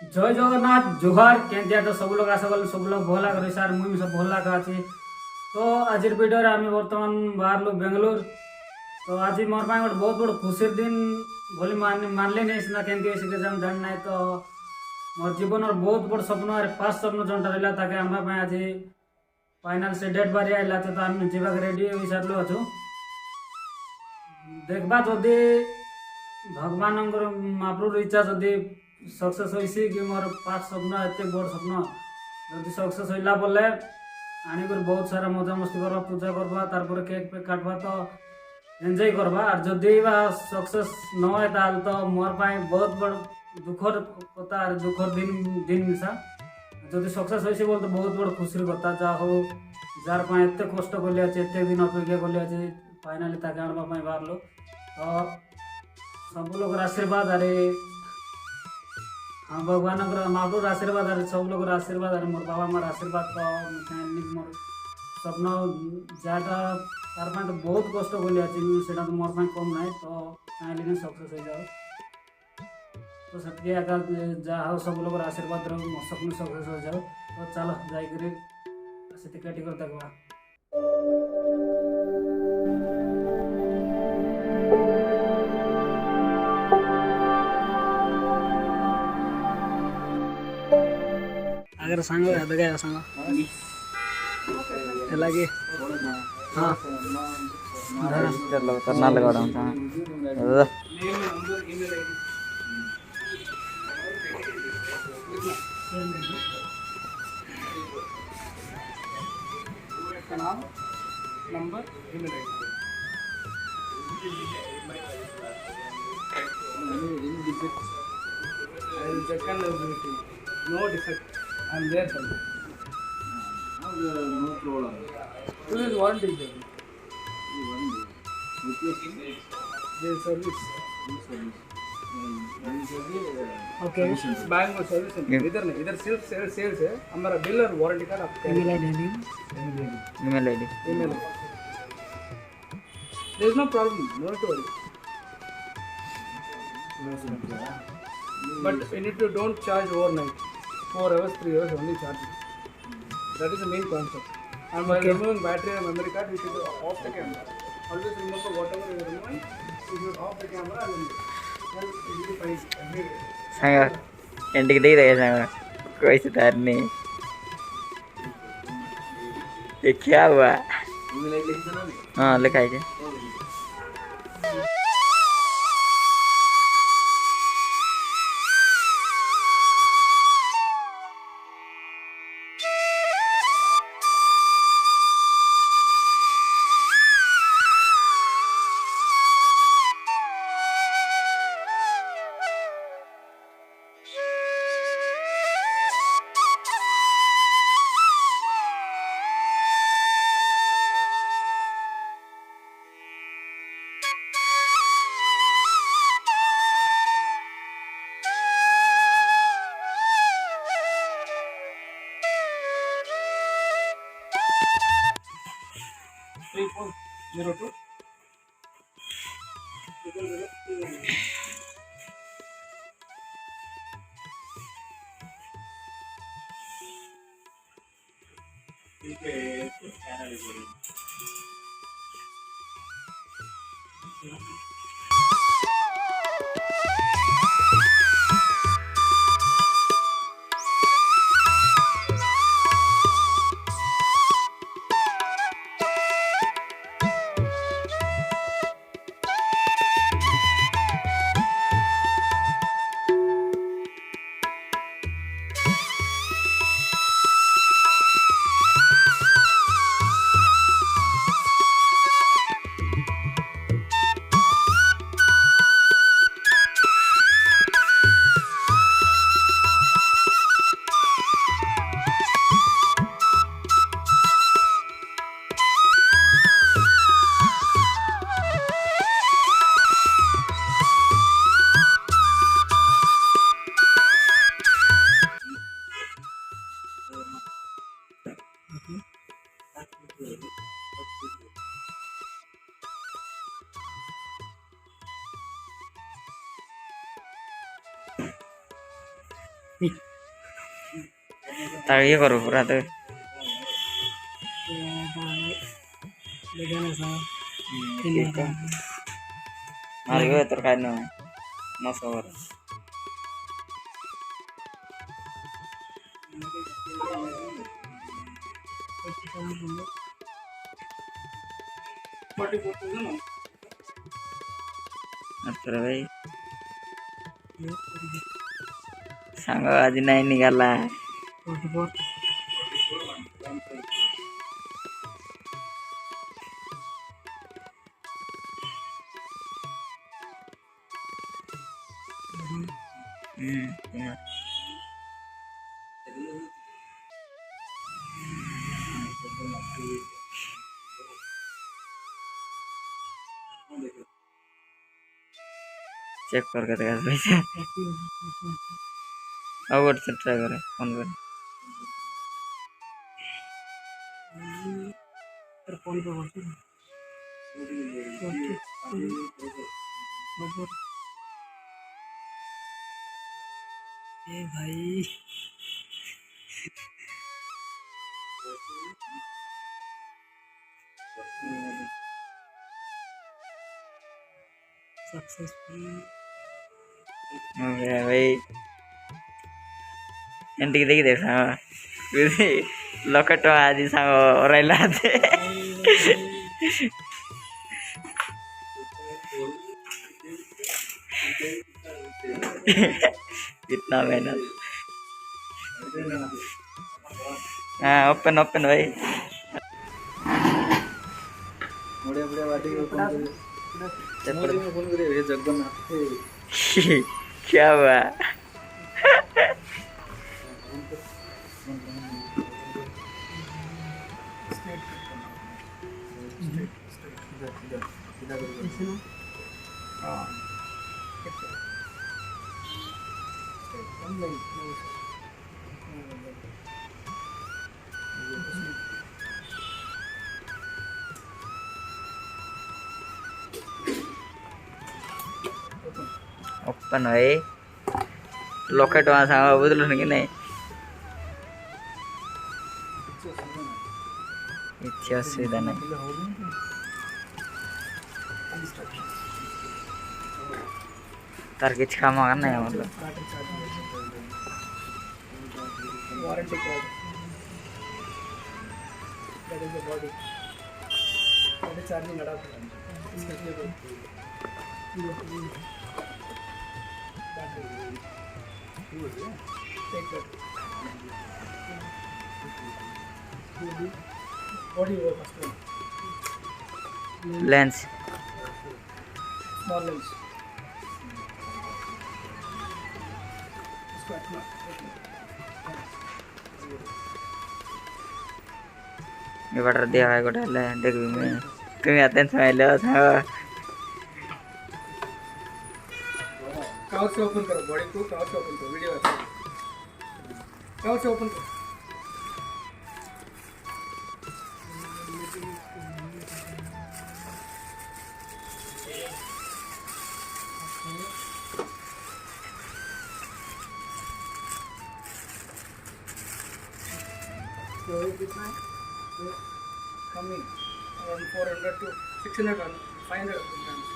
जय जगन्नाथ जुहार केंद्र तो सब लोग आशा कल सब लोग भला कर सार मुई सब भला का अच्छी। तो आज वीडियो आम बर्तमान बाहर बेंगलोर। तो आज मोर पाए गोटे बहुत बड़ खुशी दिन बोली मानली नहीं सीना केमती जान ना। तो मोर जीवन और बहुत बड़ स्वप्न फास्ट स्वप्न जोटा रहा ताकि आनवा आज फाइनाल से डेट बारी आइला। तो आम जावाक रेडी हो सारू अच्छु देखा जदि भगवान महाप्रभुर इच्छा जदि सक्सेस होइसी कि मोर पास स्वप्न एत बड़ स्वप्न जदि सक्सेस होइला बोले आनिक बहुत सारा मजा मस्ती करवा पूजा करवा तार केक पेक काटवा तो एंजॉय करवा। और जदि सक्सेस न होए ताल तो मोर पाई बहुत बड़ दुखर कथा दुखर दिन दिन मिसा। जदि सक्सेस होइसी बोल तो बहुत बड़ खुशी कथा जा हो जार पाई एत कष्ट कली अच्छे एत दिन अपेक्षा कली अच्छे फाइनाली ताके आनवा पाई बाहरलो। तो सब लोग आशीर्वाद अरे हाँ भगवान महाप्रभुर आशीर्वाद अरे सब लोग आशीर्वाद अरे मोर बाबा मार आशीर्वाद तो मोर स्वप्न जाटा तार पाई तो बहुत कष्ट कली अच्छे से तो मोर पाई कम ना। तो चाहे सक्सेस हो जाओ तो सत्य आका जहाँ हो सब लोग आशीर्वाद रहो मोर स्वप्न सक्सेस हो जाओ। तो चलो जाकर से कटी कर देखा अगर सांग देखा सांग लगे हाँ करना लगा नाम number email I check and everything. No defect. I'm there for you. No problem. This is warranty. Their service. Okay. Bank में सर्विस इधर नहीं इधर सिर्फ सेल्स है। हमारा बिल और वारंटी कार्ड आपका email ID email there is no problem, no to worry. But you need to don't charge overnight 4 hours 3 hours only charge. That is the main concept. And while removing battery and memory card, you should off the camera. Always remember whatever you are removing, you should off the camera and then you will find everywhere. संग and दिख रहे संग कोई सुधार नहीं। ये क्या हुआ? हाँ लिखा है Three four zero two. তাক ইয়ে করো পুরা তো মারিব তোর কাজ নয় নশো করে ଆଚ୍ଛା ଭାଇ ସାଙ୍ଗ ଆଜି ନାଇଁ ନିଗଲା चेक करके देखा पैसा अब व्हाट्सएप ट्राई करे फोन करे भाई सक्सेसफुल हो गया भाई एंटी देखी देख लकेट आज सांग रहा इतना मेहनत हाँ ओपन ओपन भाई क्या हुआ ओपन भाई लकेट वहाँ सांग बुझल कि नहीं କିଛି ଅସୁବିଧା ନାହିଁ ତାର କିଛି କାମ ନାହିଁ ଆମର warranty card that is the body that is charging adapter take that body over first one lens small lens इसको अपना ये बटर दिया है गोटा ले देख भी मैं तुम्हें आते हैं समय ले था कवर से ओपन करो बॉडी को कवर से ओपन करो वीडियो अच्छा कवर से ओपन करो So कितना है coming around 400 to 600 and 500 grams.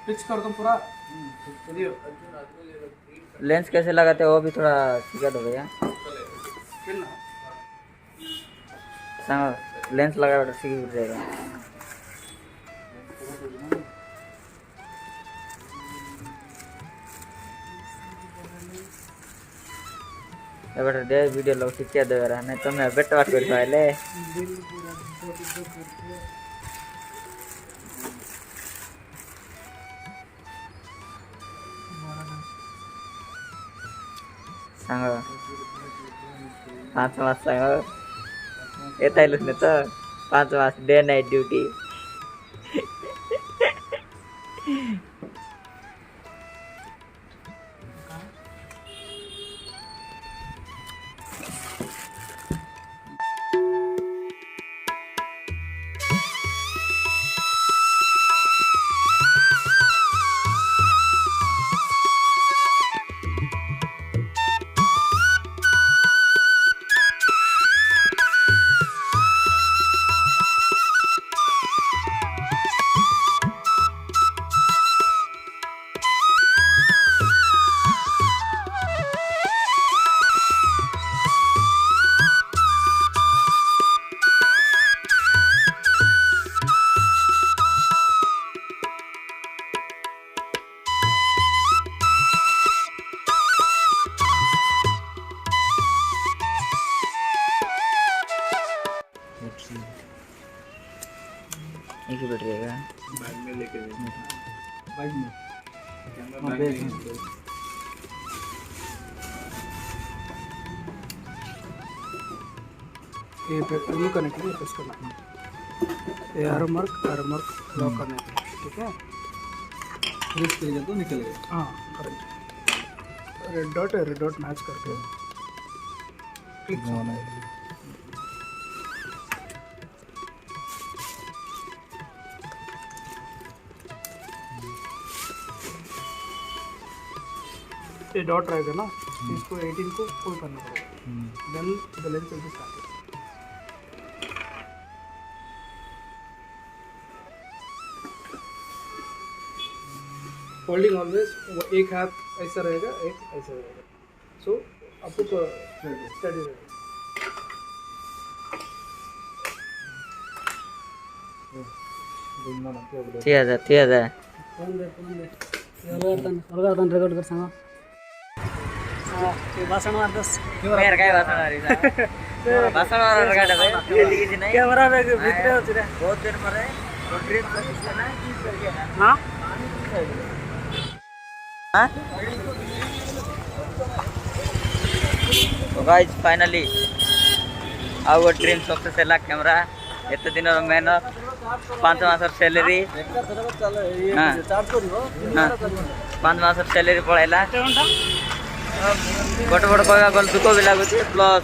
Fix कर दो पूरा चलिए लेंस कैसे लगाते हो वो भी थोड़ा सिखा दो भैया सांग लेंस लगा बेटा सीख जाएगा बेटा दे वीडियो लोग शिक्षा दे रहा नहीं तो मैं बेटा बात कर पाए सांग 5 मास सांग येता येईल ना तर 5 मास डे नाईट ड्यूटी इंक्यूबेटर रहेगा। बैग में लेके बाइक में कैमरा हाँ, बैग बैग में में। ये पे रिमूव करने के लिए प्रेस करना है। ये एरो मार्क लॉक करने के लिए, ठीक है। प्रेस करेगा तो निकलेगा। हाँ करेक्ट। रेड डॉट मैच करके क्लिक करना है। ये डॉट रहेगा ना, इसको 18 को पुल करना पड़ेगा। Then the length will be started. Holding always एक हाथ ऐसा रहेगा, एक ऐसा रहेगा। सो आपको स्टडी रहेगा। ठीक है ठीक है। फोन दे अलगा तन रेकॉर्ड कर सांगा ते भाषण मारतस मेरा काय भाषण आ रही था भाषण वाला गाड़ा भाई जल्दी किसी नहीं कैमरा में भित्र होती रे बहुत दिन मरे ट्रिप करना करके हां हां तो guys finally our dream success ହେଲା कैमरा एते दिन मेहनत 5 मासर सैलरी हां 5 मासर सैलरी पळाइला गोटे गोटे कहवा गल दुख भी लगुच प्लस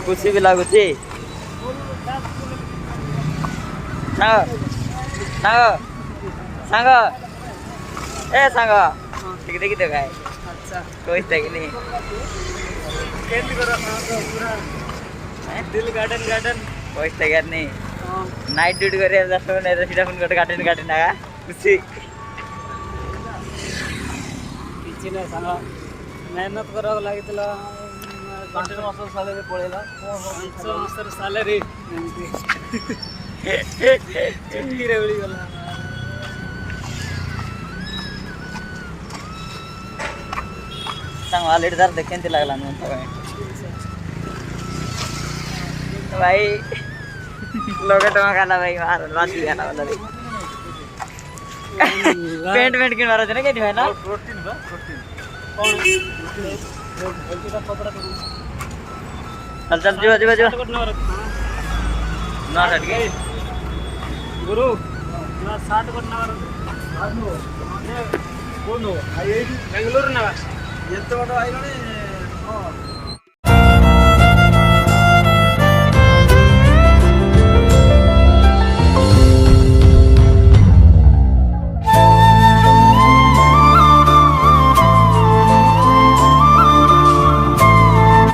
खुशी भी लगुच सांग सांग सांग ए सांग ठीक देखी तो गाय अच्छा कोई तक नहीं केंट करो पूरा दिल गार्डन कोई तक नहीं हां नाइट ड्यूटी करे 10 मिनट सीधा फोन गोटे गार्डन आगा खुशी କିଛି ନାହିଁ ସାଙ୍ଗ ମେହନତ କରିବାକୁ ଲାଗିଥିଲା କଣ୍ଟିନ୍ୟୁ ମାସ ସାଲେରୀ ପଳେଇଲା 5 ମାସର ସାଲେରୀ ଏମିତି ଚୁଟକିରେ ମିଳିଗଲା सांग ऑलरेडी जर देखें ते लागला न तो भाई लोग टमा खाना भाई मार लाठी खाना वाला रे पेंट किन मारो छ न के भाई ना प्रोटीन बा प्रोटीन कौन हेल्थ का पकड़ा करूं चल चल जीवा जीवा जीवा ना हट गए गुरु ना 60 कोट ना कोन हो आई बेंगलुरु ना एत बड़ आइलଣି